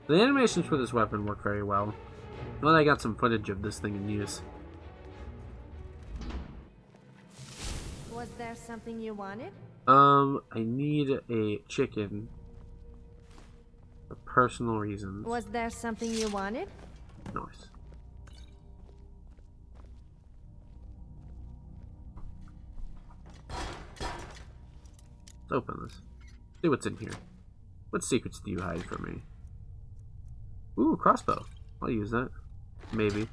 The animations for this weapon work very well. Well, I got some footage of this thing in use. Was there something you wanted? I need a chicken for personal reasons. Was there something you wanted? Nice. Let's open this. See what's in here. What secrets do you hide from me? Ooh, crossbow. I'll use that. Maybe.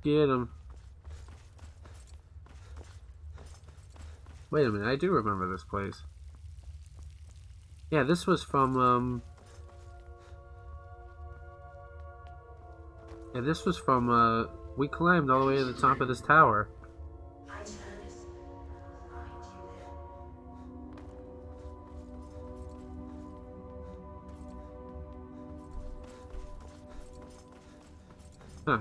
Get him. Wait a minute, I do remember this place. Yeah, this was from, yeah, this was from, we climbed all the way to the top of this tower. Huh.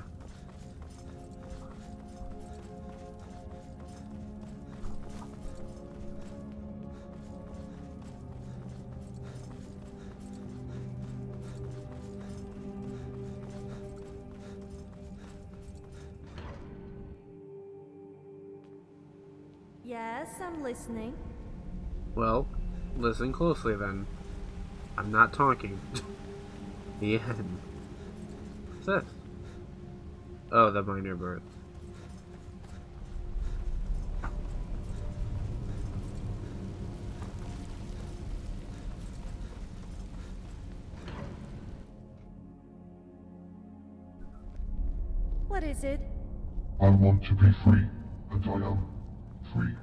Yes, I'm listening. Well, listen closely then. I'm not talking. The end. What's this? Oh, the minor birth. What is it? I want to be free, and I am free.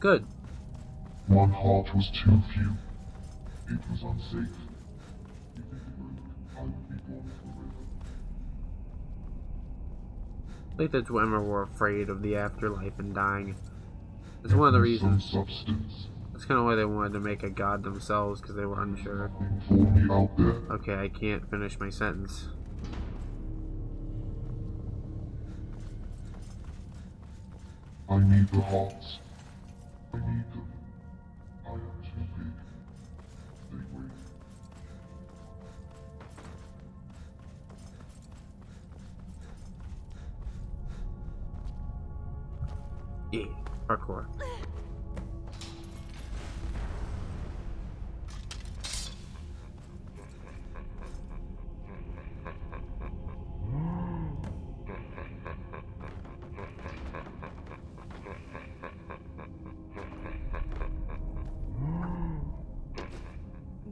Good. One heart was too few. It was unsafe. If it broke, I would be born forever. I think the Dwemer were afraid of the afterlife and dying. It's one of the reasons. Substance. That's kind of why they wanted to make a god themselves, because they were unsure. For me out there. Okay, I can't finish my sentence. I need the hearts. I need them. I am too big. They wait. Yeah, parkour.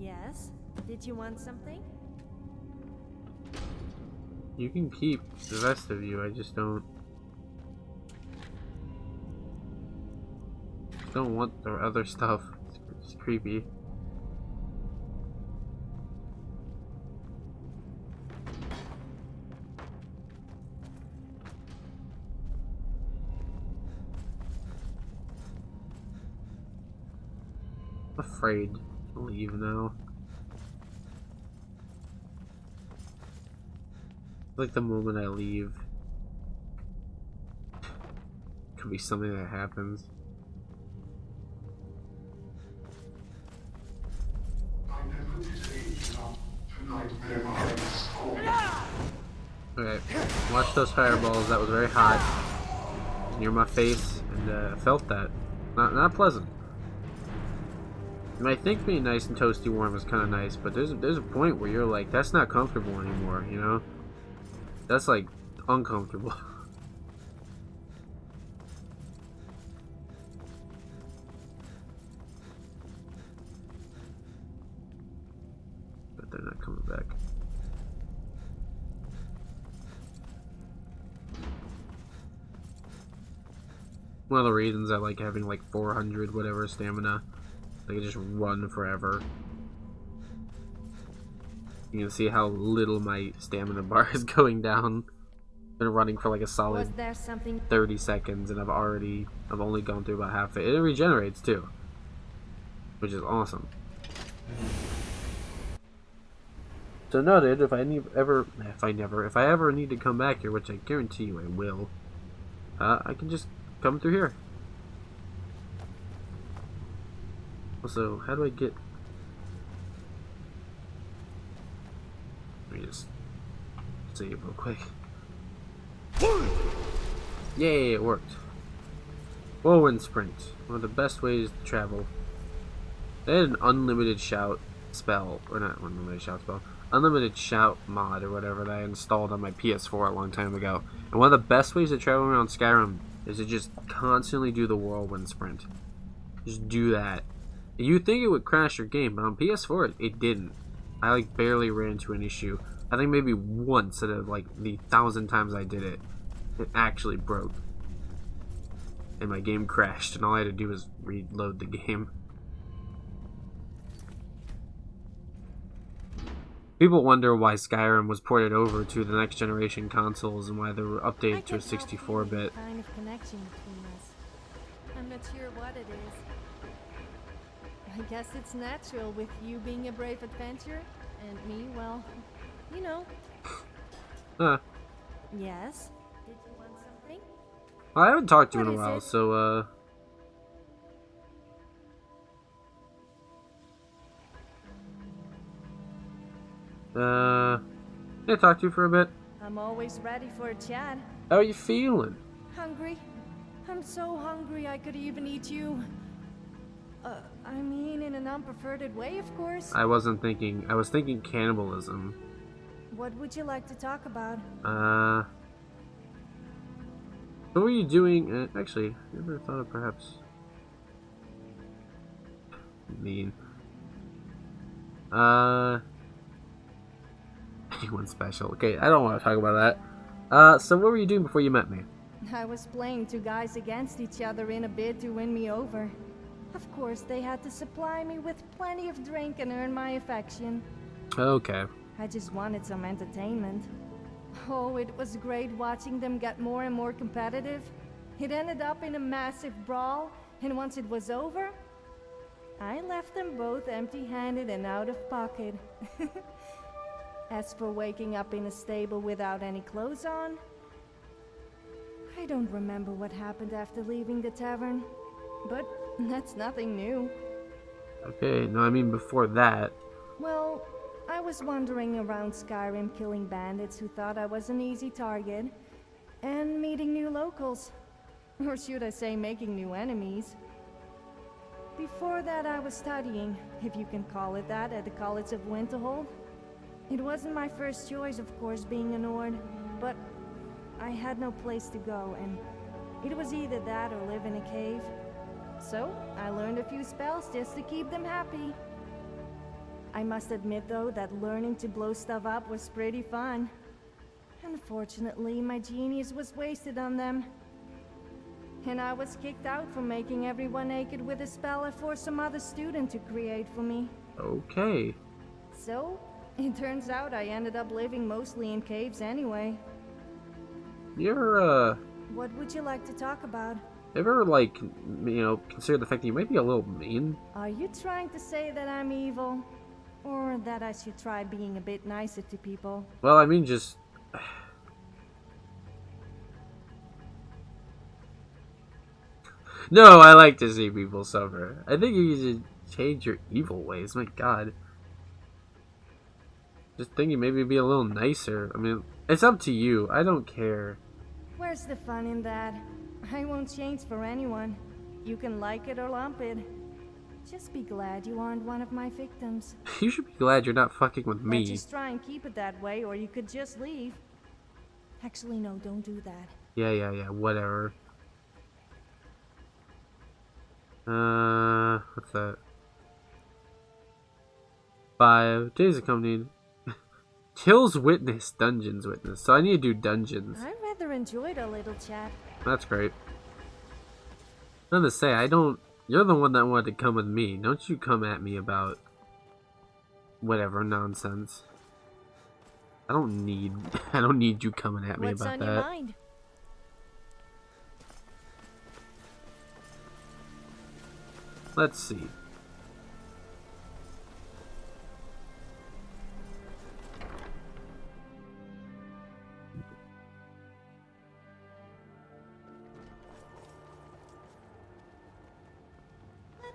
Yes? Did you want something? You can keep the rest of you, I just don't want the other stuff. It's creepy. I'm afraid to leave now. Like the moment I leave, could be something that happens. Okay, watch those fireballs. That was very hot near my face, and I felt that. Not pleasant. And I think being nice and toasty warm is kind of nice, but there's a point where you're like, that's not comfortable anymore, you know? That's like uncomfortable. But they're not coming back. One of the reasons I like having like 400 whatever stamina. I can just run forever. You can see how little my stamina bar is going down. Been running for like a solid 30 seconds and I've only gone through about half of it. It regenerates too. which is awesome. So noted, if I ever need to come back here, which I guarantee you I will, I can just come through here. Also, how do I get? Let me just save real quick. Yay, it worked. Whirlwind Sprint, one of the best ways to travel. They had an unlimited shout spell, or not unlimited shout spell, unlimited shout mod or whatever that I installed on my PS4 a long time ago. And one of the best ways to travel around Skyrim is to just constantly do the Whirlwind Sprint. Just do that. You'd think it would crash your game, but on PS4 it didn't. I like barely ran into an issue. I think maybe once out of like the 1,000 times I did it, it actually broke. And my game crashed, and all I had to do was reload the game. People wonder why Skyrim was ported over to the next generation consoles and why they were updated to a 64-bit. Kind of connection between us. I'm not sure what it is. I guess it's natural with you being a brave adventurer and me, well, you know. Huh. Yes? Did you want something? Well, I haven't talked to you in a What is while, it? so can I talk to you for a bit? I'm always ready for a chat. How are you feeling? Hungry? I'm so hungry I could even eat you. I mean in an unperverted way, of course. I was thinking cannibalism. What would you like to talk about? What were you doing? Actually, I never thought of perhaps. Mean. Anyone special? Okay, I don't want to talk about that. So what were you doing before you met me? I was playing two guys against each other in a bid to win me over. Of course, they had to supply me with plenty of drink and earn my affection. Okay. I just wanted some entertainment. Oh, it was great watching them get more and more competitive. It ended up in a massive brawl, and once it was over, I left them both empty-handed and out of pocket. As for waking up in a stable without any clothes on, I don't remember what happened after leaving the tavern, but that's nothing new. Okay, no, I mean before that. Well, I was wandering around Skyrim killing bandits who thought I was an easy target, and meeting new locals. Or should I say making new enemies. Before that I was studying, if you can call it that, at the College of Winterhold. It wasn't my first choice, of course, being a Nord, but I had no place to go, and it was either that or live in a cave. So, I learned a few spells just to keep them happy. I must admit, though, that learning to blow stuff up was pretty fun. Unfortunately, my genius was wasted on them. And I was kicked out for making everyone naked with a spell I forced some other student to create for me. Okay. So, it turns out I ended up living mostly in caves anyway. You're, What would you like to talk about? ever, like, consider the fact that you might be a little mean? Are you trying to say that I'm evil? Or that I should try being a bit nicer to people? Well, I mean, just... No, I like to see people suffer. I think you should change your evil ways, my god. Just thinking maybe be a little nicer. I mean, it's up to you. I don't care. Where's the fun in that? I won't change for anyone. You can like it or lump it. Just be glad you aren't one of my victims. You should be glad you're not fucking with Or me. just try and keep it that way, or you could just leave. Actually, no, don't do that. Yeah, whatever. What's that? 5 days accompanied. Kills witness, dungeons witness. So I need to do dungeons. I rather enjoyed a little chat. That's great. Nothing to say, I don't... You're the one that wanted to come with me. Don't you come at me about... whatever nonsense. I don't need you coming at me What's about on that. your mind? Let's see.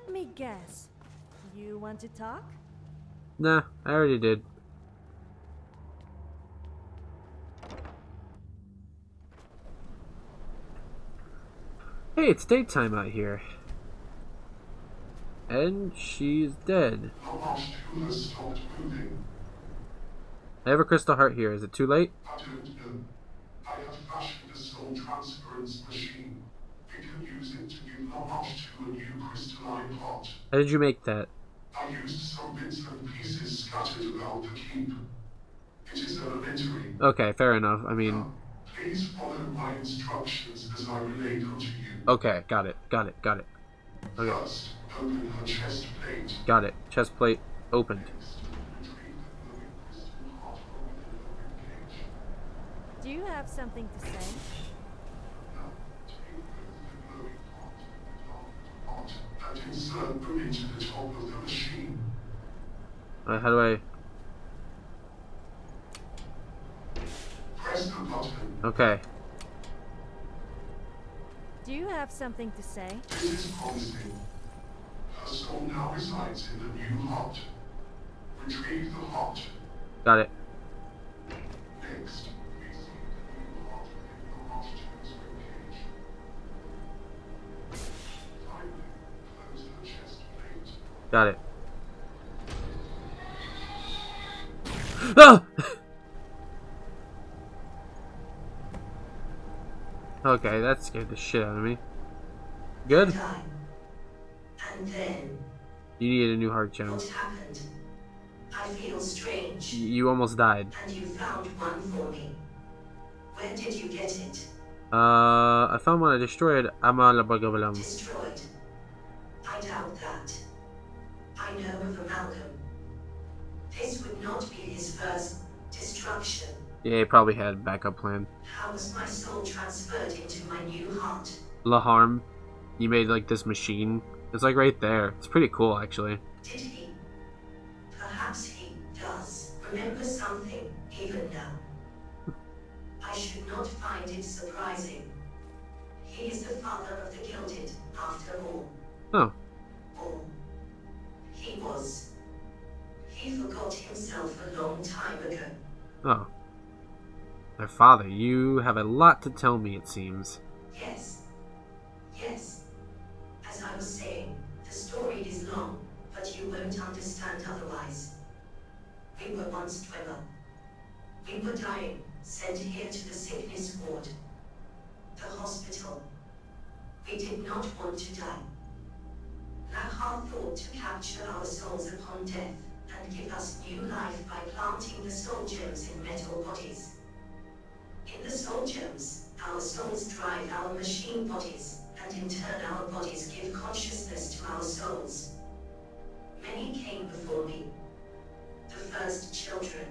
Let me guess. You want to talk? Nah, I already did. Hey, it's daytime out here. And she's dead. The Marsh 2 has stopped moving. I have a crystal heart here. Is it too late? I don't know. I have fashioned a soul transference machine. We can use it to give the Marsh 2 a new crystalline heart. How did you make that? I used some bits and pieces scattered about the keep. It is elementary. Okay, fair enough. I mean... Now, please follow my instructions as I relate them to you. Okay, got it. Okay, First, open her chest plate. got it. Chest plate opened. Next, retrieve the glowing crystal heart from within her ribcage. Do you have something to say? Now, take both the glowing heart and the darkened heart and insert them into the top of the machine. How do I... Press the button. Okay. Do you have something to say? This is promising. Her soul now resides in the new heart. Retrieve the heart. Got it. Next, reseat the new heart within the Marsh 2's ribcage. Finally, close her chest plate. Got it. Ah! Okay, that scared the shit out of me. Good? Time. And then, You needed a new heart gem. what happened? I feel strange. You almost died. And you found one for me. Where did you get it? I found one I destroyed. Amalabagabalam. Destroyed. I doubt that. I know of Amalgam. This would not be his first destruction. Yeah, he probably had a backup plan. How was my soul transferred into my new heart? Laharm, you made like this machine. It's like right there. It's pretty cool actually. Did he? Perhaps he does remember something even now. I should not find it surprising. He is the father of the Gilded, after all. Oh. Or he was. He forgot himself a long time ago. Oh. Their father, you have a lot to tell me, it seems. Yes. Yes. As I was saying, the story is long, but you won't understand otherwise. We were once Dwemer. We were dying, sent here to the sickness ward. The hospital. We did not want to die. Lahar thought to capture our souls upon death, and give us new life by planting the soul gems in metal bodies. In the soul gems, our souls drive our machine bodies, and in turn our bodies give consciousness to our souls. Many came before me. The first children.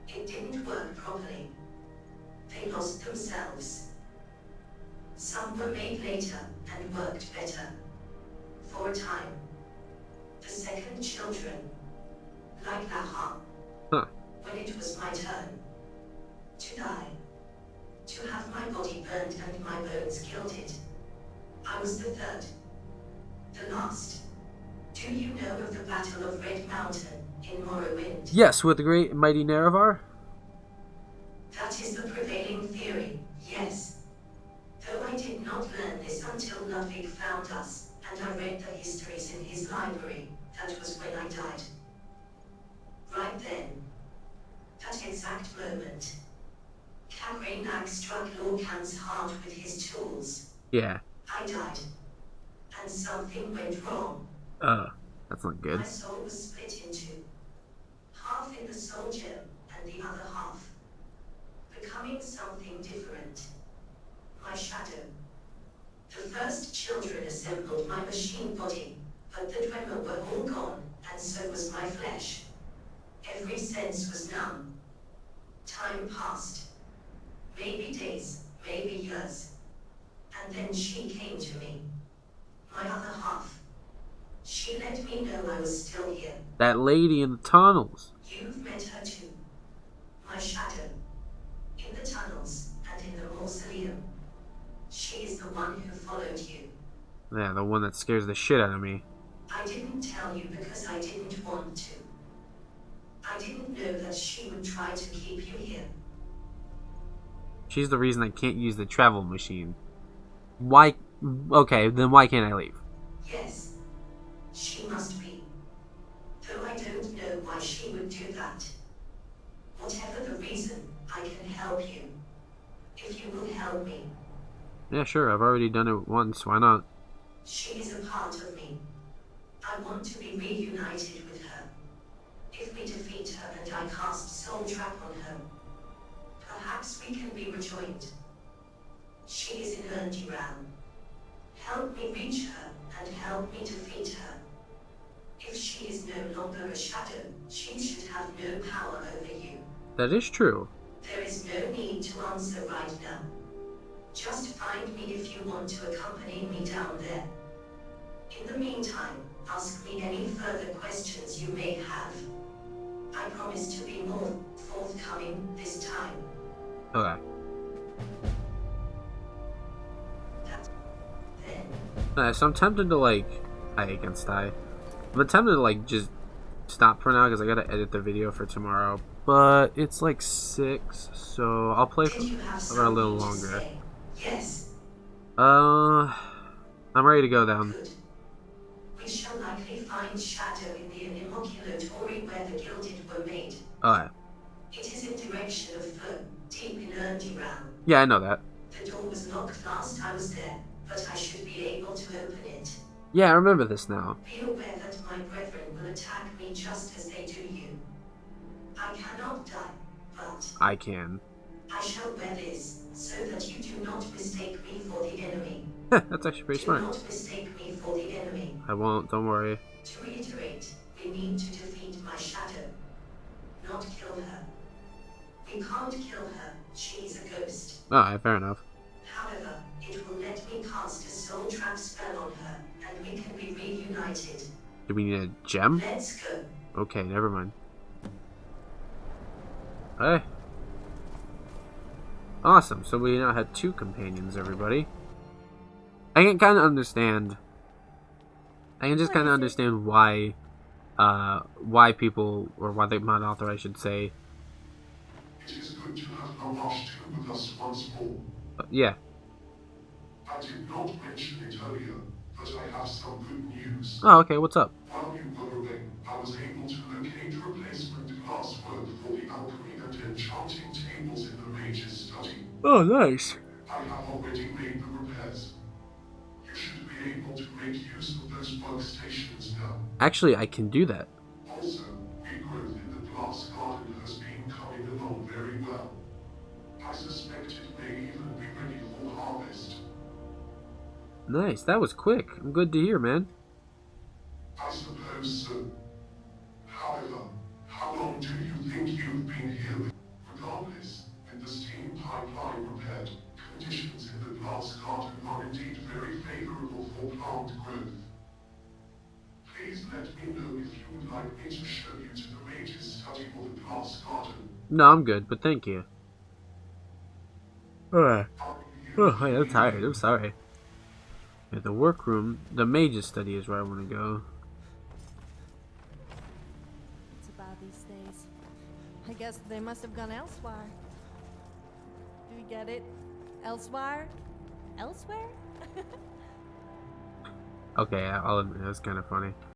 It didn't work properly. They lost themselves. Some were made later and worked better. For a time. The second children. Like Lahar. Huh. When it was my turn. To die. To have my body burned and my bones gilded. I was the third. The last. Do you know of the Battle of Red Mountain in Morrowind? Yes, with the great and mighty Nerevar? That is the prevailing theory, yes. Though I did not learn this until Ludwig found us, and I read the histories in his library, that was when I died. Right then. That exact moment. Cagrainak struck Lorcan's heart with his tools. Yeah. I died. And something went wrong. That's not good. My soul was split in two. Half in the soul gem, and the other half. Becoming something different. My shadow. The first children assembled my machine body, but the Dwemer were all gone, and so was my flesh. Every sense was numb. Time passed. Maybe days, maybe years. And then she came to me. My other half. She let me know I was still here. That lady in the tunnels. You've met her too. My shadow. In the tunnels, and in the mausoleum. She is the one who followed you. Yeah, the one that scares the shit out of me. I didn't tell you because I didn't want to. I didn't know that she would try to keep you here. She's the reason I can't use the travel machine. Why? Okay, then why can't I leave? Yes, she must be. Though I don't know why she would do that. Whatever the reason, I can help you. If you will help me. Yeah, sure, I've already done it once, why not? She is a part of me. I want to be reunited with her. If we defeat her and I cast Soul Trap on her, perhaps we can be rejoined. She is in Antistar. Help me reach her and help me defeat her. If she is no longer a shadow, she should have no power over you. That is true. There is no need to answer right now. Just find me if you want to accompany me down there. In the meantime, ask me any further questions you may have. I promise to be more forthcoming this time. Okay. Then, So I'm tempted to like, I'm tempted to like just stop for now because I gotta edit the video for tomorrow. But it's like 6, so I'll play did you have for a little something to longer. say? Yes, I'm ready to go down. good. We shall likely find Shadow in the Inoculatory where the Gilded were made. Alright. It is in direction of flow, deep in Antistar. Yeah, I know that. The door was locked last I was there, but I should be able to open it. Yeah, I remember this now. Be aware that my brethren will attack me just as they do you. I cannot die, but I can. I shall wear this, so that you do not mistake me for the enemy. That's actually pretty Do smart. not mistake me for the enemy. I won't, don't worry. To reiterate, we need to defeat my shadow, not kill her. We can't kill her, she's a ghost. Alright, fair enough. However, it will let me cast a soul trap spell on her, and we can be reunited. Do we need a gem? Let's go. Okay, never mind. Hey. Awesome, so we now had 2 companions, everybody. I can kind of understand. I can just kind of understand why people, or why the mod author, I should say. It is good to have Lavash 2 with us once more. Yeah. I did not mention it earlier, but I have some good news. Oh, okay, what's up? While you were away, I was able to locate replacement glasswork for the alchemy and enchanting tables in the mage's study. Oh, nice. I have already made the repairs. You should be able to make use of those workstations now. Actually, I can do that. Also, regrowth in the glass garden has been coming along very well. I suspect it may even be ready for harvest. Nice, that was quick. I'm good to hear, man. I suppose so. However, how long do you think you've been here? Regardless, with the steam pipeline repaired, conditions in the glass garden are indeed very favorable for plant growth. Please let me know if you would like me to show you to the mage's study or the glass garden. No, I'm good, but thank you. Alright. Are you Oh, hey, I'm tired. I'm sorry. Yeah, the workroom, the mage's study is where I want to go. It's about these days. I guess they must have gone elsewhere. Do you get it? Elsewhere? Elsewhere? Okay, I'll admit, that's kind of funny.